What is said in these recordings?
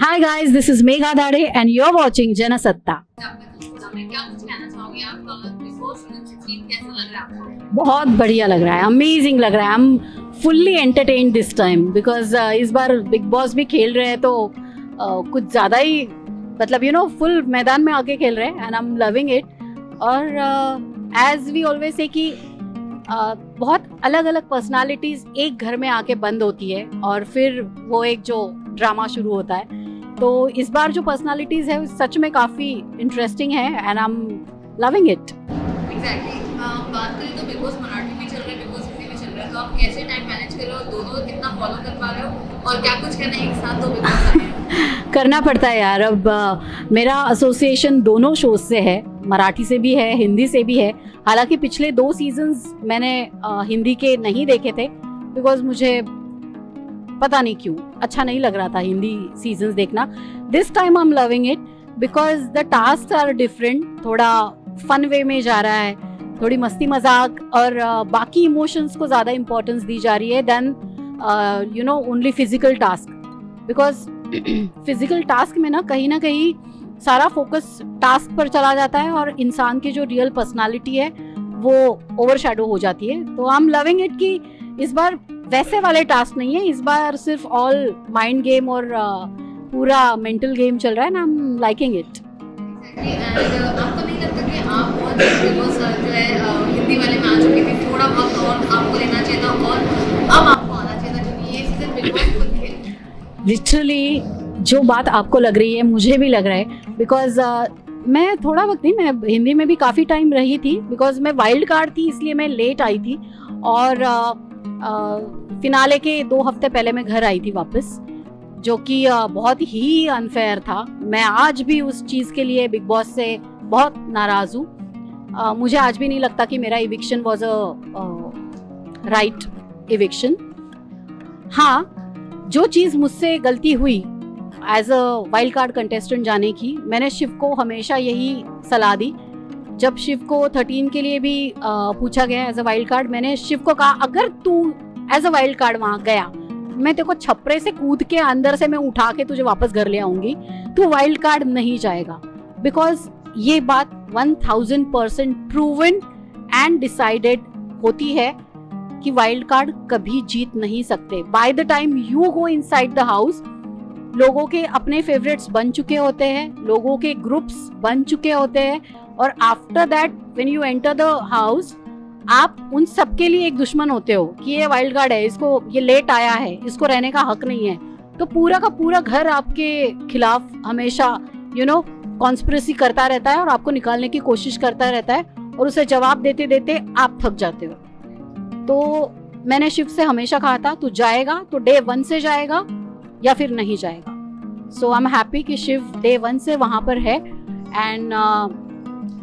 Hi guys, this is Megha Dade and you're watching Janasatta. बहुत बढ़िया लग रहा है, अमेजिंग लग रहा है. I am fully entertained this time because इस बार बिग बॉस भी खेल रहे हैं तो कुछ ज़्यादा ही मतलब फुल मैदान में आके खेल रहे हैं and I am loving it. और एज वी ऑलवेज से कि बहुत अलग अलग पर्सनालिटीज़ एक घर में आके बंद होती है और फिर वो एक जो ड्रामा शुरू होता है. तो इस बार जो पर्सनालिटीज़ है सच में काफ़ी इंटरेस्टिंग है and I am loving it. Exactly. बात करें तो बिग बॉस मराठी में चल रहा है, बिग बॉस हिंदी में चल रहा है, तो आप कैसे टाइम मैनेज कर रहे हो, दोनों कितना फॉलो कर पा रहे हो और क्या कुछ करना है एक साथ तो बिग बॉस आ रहे हैं? करना पड़ता है यार. अब मेरा एसोसिएशन दोनों शोज से है, मराठी से भी है, हिंदी से भी है. हालांकि पिछले 2 सीजन्स मैंने हिंदी के नहीं देखे थे बिकॉज मुझे पता नहीं क्यों अच्छा नहीं लग रहा था हिंदी सीजन्स देखना. This time I am loving it because the task are different. थोड़ा फन वे में जा रहा है, थोड़ी मस्ती मजाक और बाकी इमोशंस को ज़्यादा इम्पोर्टेंस दी जा रही है then only physical task. Because physical task में ना कहीं सारा फोकस टास्क पर चला जाता है और इंसान की जो रियल पर्सनालिटी है वो ओवरशैडो हो जाती है. तो आई एम लविंग इट कि इस बार वैसे वाले टास्क नहीं है, इस बार सिर्फ ऑल माइंड गेम और पूरा मेंटल गेम चल रहा है ना. I am liking it. आपको नहीं लगता कि आप बहुत बिग बॉस जो है हिंदी वाले में आ चुके थे, थोड़ा वक्त और आपको लेना चाहिए था और अब आपको आना चाहिए था क्योंकि ये सीजन बिग बॉस खुद खेल. लिटरली जो बात आपको लग रही है मुझे भी लग रहा है बिकॉज मैं थोड़ा वक्त नहीं, मैं हिंदी में भी काफ़ी टाइम रही थी बिकॉज मैं वाइल्ड कार्ड थी इसलिए मैं लेट आई थी और फिनाले के 2 हफ्ते पहले मैं घर आई थी वापस, जो कि बहुत ही अनफेयर था. मैं आज भी उस चीज़ के लिए बिग बॉस से बहुत नाराज़ हूँ. मुझे आज भी नहीं लगता कि मेरा eviction was a right eviction. हाँ, जो चीज़ मुझसे गलती हुई as a wild card contestant जाने की, मैंने शिव को हमेशा यही सलाह दी. जब शिव को 13 के लिए भी पूछा गया एज अ वाइल्ड कार्ड, मैंने शिव को कहा अगर तू एज अ वाइल्ड कार्ड वहाँ गया, मैं तेरे को छपरे से कूद के अंदर से मैं उठा के तुझे वापस घर ले आऊंगी, तू वाइल्ड कार्ड नहीं जाएगा. बिकॉज ये बात 1000% प्रूवन एंड डिसाइडेड होती है कि वाइल्ड कार्ड कभी जीत नहीं सकते. By the time you go inside the house, लोगों के अपने फेवरेट्स बन चुके होते हैं, लोगों के ग्रुप्स बन चुके होते हैं और after that when you enter the house आप उन सबके लिए एक दुश्मन होते हो कि ये वाइल्ड कार्ड है, इसको ये लेट आया है, इसको रहने का हक नहीं है. तो पूरा का पूरा घर आपके खिलाफ हमेशा कॉन्स्पिरेसी करता रहता है और आपको निकालने की कोशिश करता रहता है और उसे जवाब देते देते आप थक जाते हो. तो मैंने शिव से हमेशा कहा था तू जाएगा तो डे 1 से जाएगा या फिर नहीं जाएगा. सो आई एम हैप्पी कि शिव डे 1 से वहाँ पर है एंड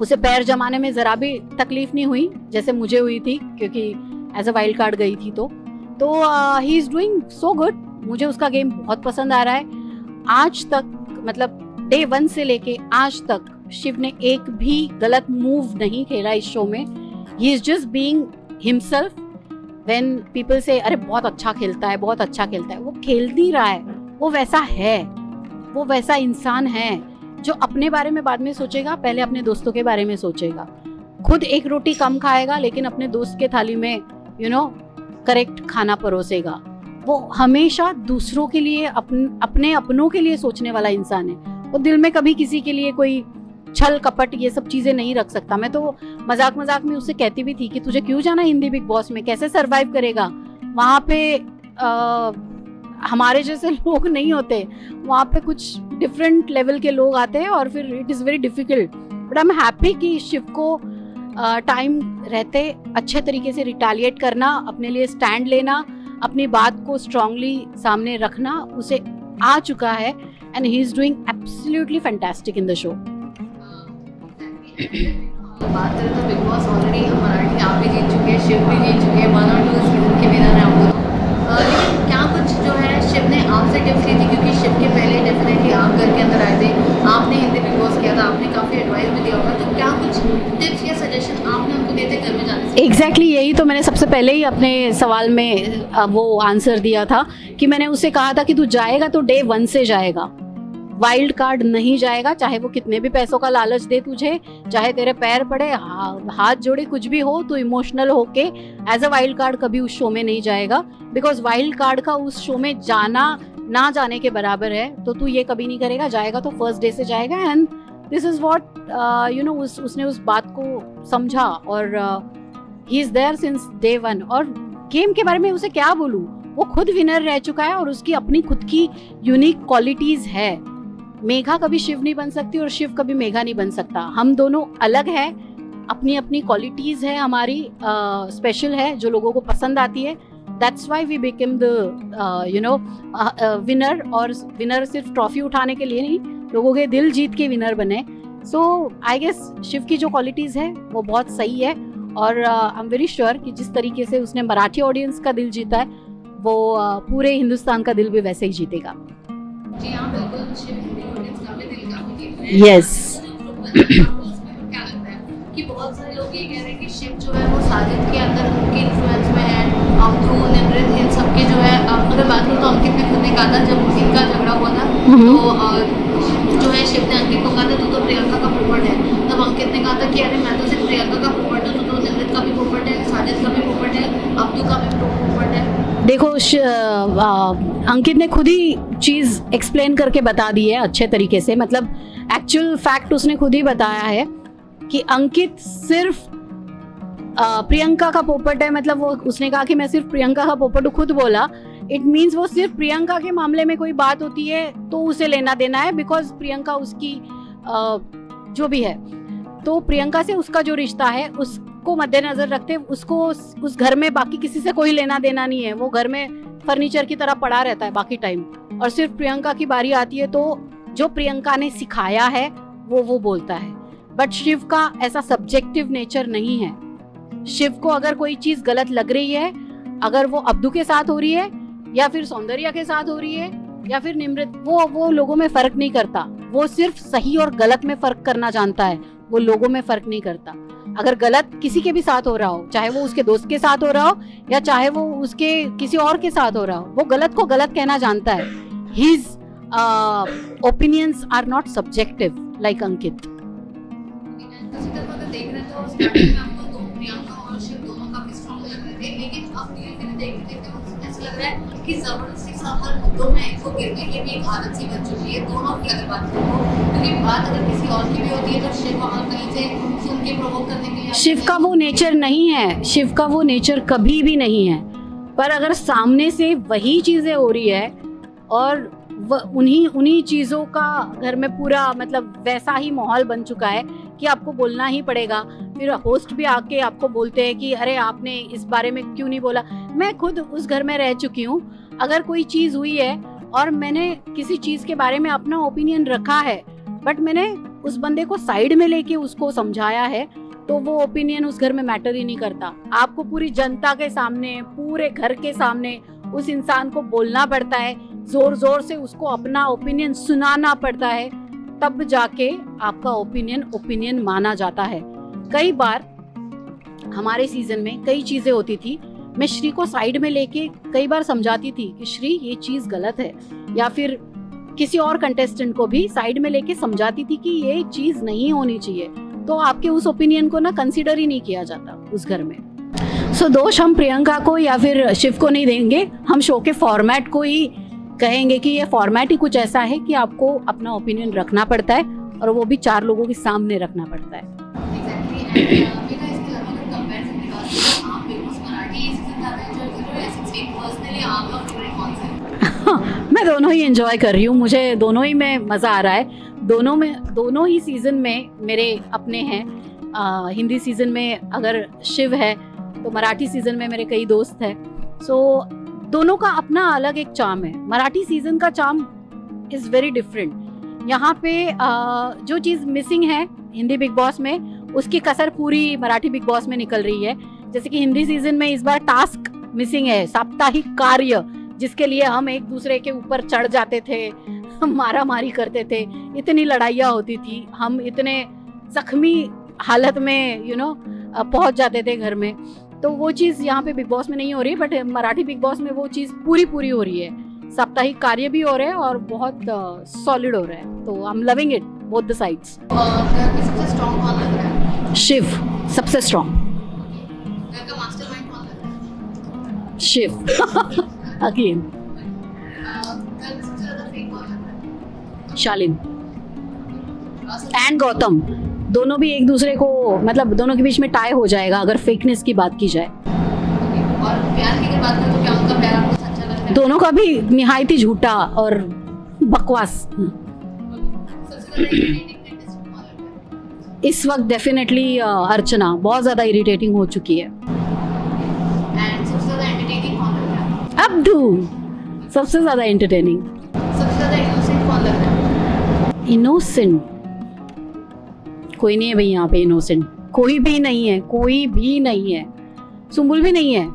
उसे पैर जमाने में ज़रा भी तकलीफ नहीं हुई जैसे मुझे हुई थी क्योंकि एज अ वाइल्ड कार्ड गई थी. तो he is doing so good. मुझे उसका गेम बहुत पसंद आ रहा है. आज तक मतलब डे 1 से लेके आज तक शिव ने एक भी गलत मूव नहीं खेला इस शो में. He is just being himself. When people से अरे बहुत अच्छा खेलता है, बहुत अच्छा खेलता है, वो खेल नहीं रहा है, वो वैसा है, वो वैसा इंसान है जो अपने बारे में बाद में सोचेगा, पहले अपने दोस्तों के बारे में सोचेगा. खुद एक रोटी कम खाएगा लेकिन अपने दोस्त के थाली में करेक्ट खाना परोसेगा. वो हमेशा दूसरों के लिए अपने अपनों के लिए सोचने वाला इंसान है. वो दिल में कभी किसी के लिए कोई छल कपट ये सब चीज़ें नहीं रख सकता. मैं तो मजाक में उससे कहती भी थी कि तुझे क्यों जाना हिंदी बिग बॉस में, कैसे सरवाइव करेगा वहाँ पे. हमारे जैसे लोग नहीं होते वहाँ पे, कुछ डिफरेंट लेवल के लोग आते हैं और फिर it is very difficult. But I am happy कि शिव को टाइम रहते अच्छे तरीके से रिटेलिएट करना, अपने लिए स्टैंड लेना, अपनी बात को स्ट्रांगली सामने रखना उसे आ चुका है and he is doing absolutely fantastic in the show. बात करें तो बिग बॉस ऑलरेडी मराठी आप भी जीत चुके हैं, शिव भी जीत चुके हैं, 1 और 2 सीजन के विनर हैं आपको. लेकिन क्या कुछ जो है शिव ने आपसे टिप्स ली थी क्योंकि शिव के पहले डेफिनेटली आप घर के अंदर आए थे, आपने हिंदी बिग बॉस किया था, आपने काफ़ी एडवाइस भी दिया होगा, तो क्या कुछ टिप्स या सजेशन आपने उनको दिए थे घर में जाने से? एग्जैक्टली यही तो मैंने सबसे पहले ही अपने सवाल में वो आंसर दिया था कि मैंने उससे कहा था कि तू जाएगा तो डे 1 से जाएगा. वाइल्ड कार्ड नहीं जाएगा, चाहे वो कितने भी पैसों का लालच दे तुझे, चाहे तेरे पैर पड़े, हाथ जोड़े, कुछ भी हो, तो इमोशनल होके एज अ वाइल्ड कार्ड कभी उस शो में नहीं जाएगा, बिकॉज वाइल्ड कार्ड का उस शो में जाना ना जाने के बराबर है। तो तू ये कभी नहीं करेगा, जाएगा तो फर्स्ट डे से जाएगा। And this is what you know, उसने उस बात को समझा और he is there since day one. और गेम के बारे में उसे क्या बोलूं, वो खुद विनर रह चुका है और उसकी अपनी खुद की यूनिक क्वालिटीज है। मेघा कभी शिव नहीं बन सकती और शिव कभी मेघा नहीं बन सकता। हम दोनों अलग है, अपनी अपनी क्वालिटीज है हमारी, स्पेशल है जो लोगों को पसंद आती है। That's why we became the you know winner. और विनर सिर्फ ट्रॉफी उठाने के लिए नहीं, लोगों के दिल जीत के विनर बने। सो आई गेस शिव की जो क्वालिटीज है वो बहुत सही है और आई एम वेरी श्योर कि जिस तरीके से उसने मराठी ऑडियंस का दिल जीता है वो पूरे हिंदुस्तान का दिल भी वैसे ही जीतेगा। जी हाँ, बिल्कुल, शिव हिंदी ऑडियंस का भी दिल काफी जीत रहे हैं। Yes. उसमें क्या लगता है कि बहुत सारे लोग ये कह रहे हैं कि शिव जो है वो साजिद के अंदर उनके इन्फ्लुएंस में है, अब्दू, निमृत, इन सबके जो है, अगर बात करूँ तो अंकित ने खुद ने कहा था जब इनका झगड़ा हुआ था तो जो है शिव ने अंकित को कहा था तू तो प्रियंका का पोपट है। तब अंकित ने कहा था कि अरे मैं तो सिर्फ प्रियंका का पोपट हूँ, तो निमृत का भी पोपट है, साजिद का भी पोपट है, अब्दू का भी पोपट है। देखो अंकित ने खुद ही चीज एक्सप्लेन करके बता दी है अच्छे तरीके से, मतलब एक्चुअल फैक्ट उसने खुद ही बताया है कि अंकित सिर्फ प्रियंका का पोपट है। मतलब वो उसने कहा कि मैं सिर्फ प्रियंका का पोपट हूँ, खुद बोला। इट मीन्स वो सिर्फ प्रियंका के मामले में कोई बात होती है तो उसे लेना देना है, बिकॉज प्रियंका उसकी जो भी है, तो प्रियंका से उसका जो रिश्ता है उसको मद्देनजर रखते उसको उस घर में बाकी किसी से कोई लेना देना नहीं है। वो घर में फर्नीचर की तरह पड़ा रहता है बाकी टाइम, और सिर्फ प्रियंका की बारी आती है तो जो प्रियंका ने सिखाया है वो बोलता है। बट शिव का ऐसा सब्जेक्टिव नेचर नहीं है। शिव को अगर कोई चीज गलत लग रही है, अगर वो अब्दू के साथ हो रही है या फिर सौंदर्या के साथ हो रही है या फिर निमृत, वो लोगों में फर्क नहीं करता। वो सिर्फ सही और गलत में फर्क करना जानता है, वो लोगों में फर्क नहीं करता। अगर गलत किसी के भी साथ हो रहा हो, चाहे वो उसके दोस्त के साथ हो रहा हो या चाहे वो उसके किसी और के साथ हो रहा हो, वो गलत को गलत कहना जानता है। His opinions are not subjective like Ankit. दूसरी तरफ अगर देख रहे तो स्टार्टिंग में आपको दो प्रियंका और शिव दोनों काफी स्ट्रांग लग रहे थे, लेकिन अब धीरे-धीरे देखते ऐसा लग रहा है कि जबरदस्ती सा हर मुद्दों में इनको गिरने की भी एक आदत सी बन चुकी है दोनों की। अगर बात करो क्योंकि बात अगर किसी और की भी होती है तो शिव वहाँ कहीं से सुन के प्रोवोक करने के लिए, शिव का वो नेचर नहीं है, शिव का वो नेचर कभी भी नहीं है। पर अगर सामने से वही चीजें हो रही है और उन्हीं चीजों का घर में पूरा मतलब वैसा ही माहौल बन चुका है कि आपको बोलना ही पड़ेगा। फिर होस्ट भी आके आपको बोलते हैं कि अरे आपने इस बारे में क्यों नहीं बोला। मैं खुद उस घर में रह चुकी हूँ, अगर कोई चीज हुई है और मैंने किसी चीज के बारे में अपना ओपिनियन रखा है, बट मैंने उस बंदे को साइड में लेके उसको समझाया है, तो वो ओपिनियन उस घर में मैटर ही नहीं करता। आपको पूरी जनता के सामने, पूरे घर के सामने उस इंसान को बोलना पड़ता है, जोर जोर से उसको अपना ओपिनियन सुनाना पड़ता है, तब जाके आपका ओपिनियन माना जाता है। कई बार हमारे सीजन में कई चीजें होती थी, मैं श्री को साइड में लेके कई बार समझाती थी कि श्री ये चीज गलत है, या फिर किसी और कंटेस्टेंट को भी साइड में लेके समझाती थी कि ये चीज नहीं होनी चाहिए, तो आपके उस ओपिनियन को ना कंसीडर ही नहीं किया जाता उस घर में। सो दोष हम प्रियंका को या फिर शिव को नहीं देंगे, हम शो के फॉर्मेट को ही कहेंगे कि ये फॉर्मेट ही कुछ ऐसा है कि आपको अपना ओपिनियन रखना पड़ता है और वो भी 4 लोगों के सामने रखना पड़ता है। मैं दोनों ही एंजॉय कर रही हूँ, मुझे दोनों ही में मज़ा आ रहा है। दोनों ही सीजन में मेरे अपने हैं। हिंदी सीजन में अगर शिव है तो मराठी सीजन में मेरे कई दोस्त हैं। सो दोनों का अपना अलग एक चार्म है। मराठी सीजन का चार्म इज़ वेरी डिफरेंट। यहाँ पे जो चीज़ मिसिंग है हिंदी बिग बॉस में, उसकी कसर पूरी मराठी बिग बॉस में निकल रही है। जैसे कि हिंदी सीजन में इस बार टास्क मिसिंग है, साप्ताहिक कार्य, जिसके लिए हम एक दूसरे के ऊपर चढ़ जाते थे, हम मारा मारी करते थे, इतनी लड़ाइयाँ होती थी, हम इतने जख्मी हालत में पहुंच जाते थे घर में। तो वो चीज़ यहाँ पे बिग बॉस में नहीं हो रही, बट मराठी बिग बॉस में वो चीज़ पूरी हो रही है साप्ताहिक कार्य भी हो रहे हैं और बहुत सॉलिड हो रहा है, तो आई am loving it both the sides. घर में सबसे स्ट्रॉन्ग कौन लग रहा है? शिव सबसे स्ट्रॉन्ग, घर का मास्टरमाइंड कौन लग रहा है? शिव अगेन। घर में सबसे ज्यादा फेक कौन लग रहा है? शालिन सबसे- एंड गौतम, दोनों भी एक दूसरे को, मतलब दोनों के बीच में टाई हो जाएगा अगर फेकनेस की बात की जाए। और प्यार की अगर बात करें तो क्या उनका प्यार आपको सच्चा लग रहा है? दोनों का भी निहायती झूठा और बकवास। सबसे ज्यादा irritating contestant कौन लग रहा है? इस वक्त डेफिनेटली अर्चना बहुत ज़्यादा इरिटेटिंग हो चुकी है। एंड सबसे ज्यादा एंटरटेनिंग कौन लग रहा है? अब्दू सबसे ज़्यादा एंटरटेनिंग। सबसे ज्यादा इनोसेंट कौन लग रहा है? इनोसेंट कोई नहीं है भाई यहाँ पे, इनोसेंट कोई भी नहीं है, कोई भी नहीं है। सुम्बुल भी नहीं है।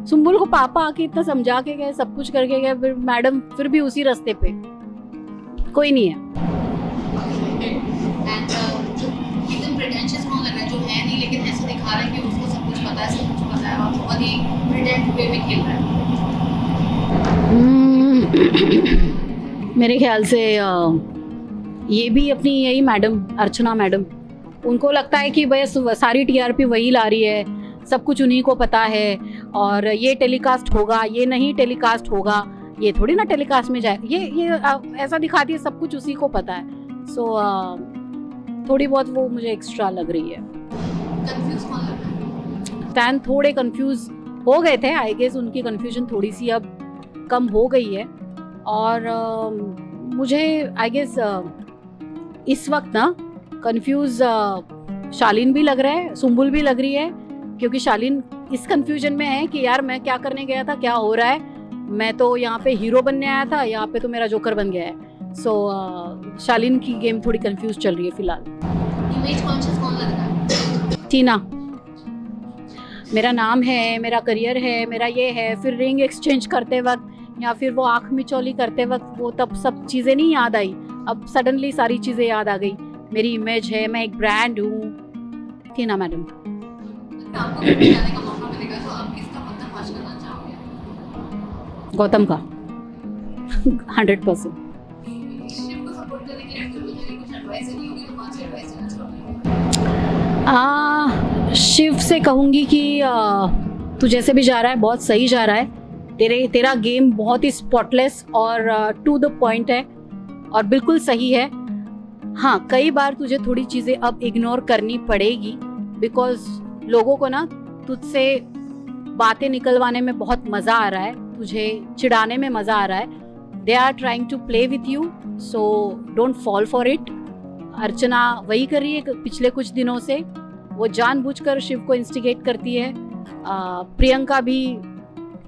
सुम्बुल को पापा आके इतना समझा के गए, सब कुछ करके गए, फिर मैडम फिर भी उसी रास्ते पे, कोई नहीं है। एंड एकदम प्रिटेंशियस कौन लग रहा है? जो है नहीं लेकिन ऐसा दिखा रहा है कि उसको सब कुछ पता है, सब कुछ पता है और बहुत ही प्रिटेंड वे में खेल रहा है। मेरे ख्याल से ये भी अपनी यही मैडम, अर्चना मैडम, उनको लगता है कि बस सारी टीआरपी वही ला रही है, सब कुछ उन्हीं को पता है और ये टेलीकास्ट होगा, ये नहीं टेलीकास्ट होगा, ये थोड़ी ना टेलीकास्ट में जाए, ये ऐसा दिखाती है सब कुछ उसी को पता है। सो थोड़ी बहुत वो मुझे एक्स्ट्रा लग रही है। कंफ्यूज कौन लग रहा है? स्टैन थोड़े कंफ्यूज हो गए थे, आई गेस उनकी कंफ्यूजन थोड़ी सी अब कम हो गई है और मुझे आई गेस इस वक्त ना कंफ्यूज शालीन भी लग रहा है, सुम्बुल भी लग रही है, क्योंकि शालीन इस कंफ्यूजन में है कि यार मैं क्या करने गया था, क्या हो रहा है, मैं तो यहाँ पे हीरो बनने आया था, यहाँ पे तो मेरा जोकर बन गया है। सो शालीन की गेम थोड़ी कंफ्यूज चल रही है फिलहाल। इमेज कॉन्शियस कौन लग रहा है? टीना, मेरा नाम है, मेरा करियर है, मेरा ये है, फिर रिंग एक्सचेंज करते वक्त या फिर वो आँख मिचौली करते वक्त वो तब सब चीज़ें नहीं याद आई, अब सडनली सारी चीज़ें याद आ गई। मेरी इमेज है, मैं एक ब्रांड हूँ। टीना मैडम। आपको कभी जाने का मौका मिलेगा तो आप किसका पर्दाफाश करना चाहोगे? गौतम का 100%। शिव को सपोर्ट करने के लिए जरूरत है, कुछ एडवाइस नहीं होगी तो कौन सी एडवाइस देना चाहोगे? शिव से कहूँगी कि तू जैसे भी जा रहा है बहुत सही जा रहा है, तेरा गेम बहुत ही स्पॉटलेस और टू द पॉइंट है और बिल्कुल सही है। हाँ, कई बार तुझे थोड़ी चीज़ें अब इग्नोर करनी पड़ेगी बिकॉज लोगों को ना तुझसे बातें निकलवाने में बहुत मज़ा आ रहा है, तुझे चिढ़ाने में मज़ा आ रहा है। They are trying to play with you, so don't fall for it. Archana वही कर रही है पिछले कुछ दिनों से, वो जानबूझकर शिव को इंस्टिगेट करती है। प्रियंका भी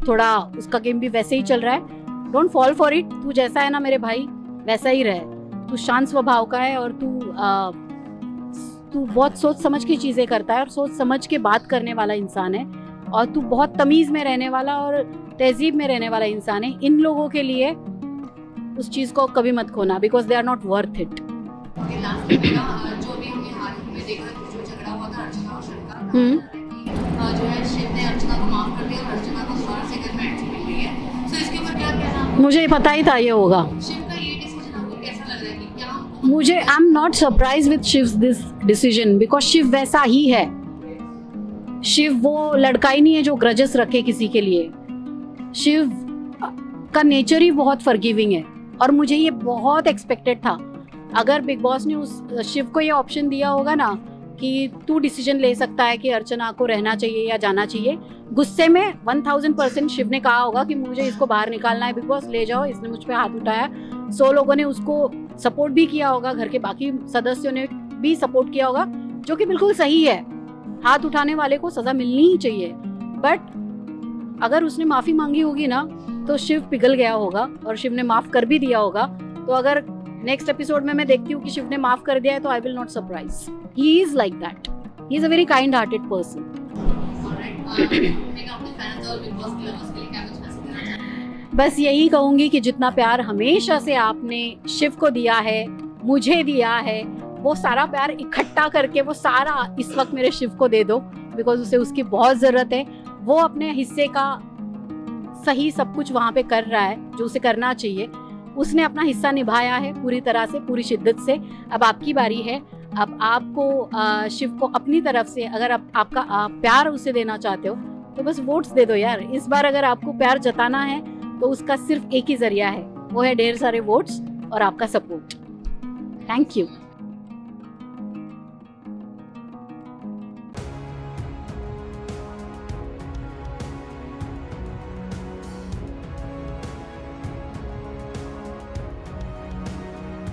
थोड़ा, उसका गेम भी वैसे ही चल रहा है। डोंट फॉल फॉर इट, तू जैसा है ना मेरे भाई वैसा ही रहे। तू शांत स्वभाव का है और तू बहुत सोच समझ के चीज़ें करता है और सोच समझ के बात करने वाला इंसान है और तू बहुत तमीज़ में रहने वाला और तहजीब में रहने वाला इंसान है। इन लोगों के लिए उस चीज़ को कभी मत खोना because they are not worth it. Last में मेरा जो भी हमने हाल ही में देखा जो झगड़ा हुआ था अर्चना और शिव का, जो है शिव ने अर्चना को माफ कर दिया और अर्चना को दोबारा से घर में एंट्री मिल गई है। सो इसके ऊपर क्या कहना है? मुझे पता ही था ये होगा। शिव का ये डिसीजन आपको कैसा लग रहा है कि क्या मुझे I am not surprise with Shiv this decision because Shiv वैसा ही है। शिव वो लड़का ही नहीं है जो ग्रजेस रखे किसी के लिए। शिव का नेचर ही बहुत फॉरगिविंग है और मुझे ये बहुत एक्सपेक्टेड था। अगर बिग बॉस ने उस शिव को ये ऑप्शन दिया होगा ना कि तू डिसीजन ले सकता है कि अर्चना को रहना चाहिए या जाना चाहिए, गुस्से में 1000% शिव ने कहा होगा कि मुझे इसको बाहर निकालना है, बिग बॉस ले जाओ, इसने मुझ पे हाथ उठाया। 100 लोगों ने उसको सपोर्ट भी किया होगा, घर के बाकी सदस्यों ने भी सपोर्ट किया होगा, जो कि बिल्कुल सही है। हाथ उठाने वाले को सजा मिलनी ही चाहिए। बट अगर उसने माफी मांगी होगी ना तो शिव पिघल गया होगा और शिव ने माफ कर भी दिया होगा। तो अगर नेक्स्ट एपिसोड में मैं देखती हूँ कि शिव ने माफ कर दिया है तो I will not surprise. He is like that, he is a very kind hearted person. बस यही कहूंगी कि जितना प्यार हमेशा से आपने शिव को दिया है, मुझे दिया है, वो सारा प्यार इकट्ठा करके वो सारा इस वक्त मेरे शिव को दे दो बिकॉज उसे उसकी बहुत ज़रूरत है। वो अपने हिस्से का सही सब कुछ वहाँ पे कर रहा है जो उसे करना चाहिए। उसने अपना हिस्सा निभाया है पूरी तरह से, पूरी शिद्दत से। अब आपकी बारी है। अब आपको शिव को अपनी तरफ से अगर आपका प्यार उसे देना चाहते हो तो बस वोट्स दे दो यार। इस बार अगर आपको प्यार जताना है तो उसका सिर्फ एक ही जरिया है, वो है ढेर सारे वोट्स और आपका सपोर्ट। Thank you.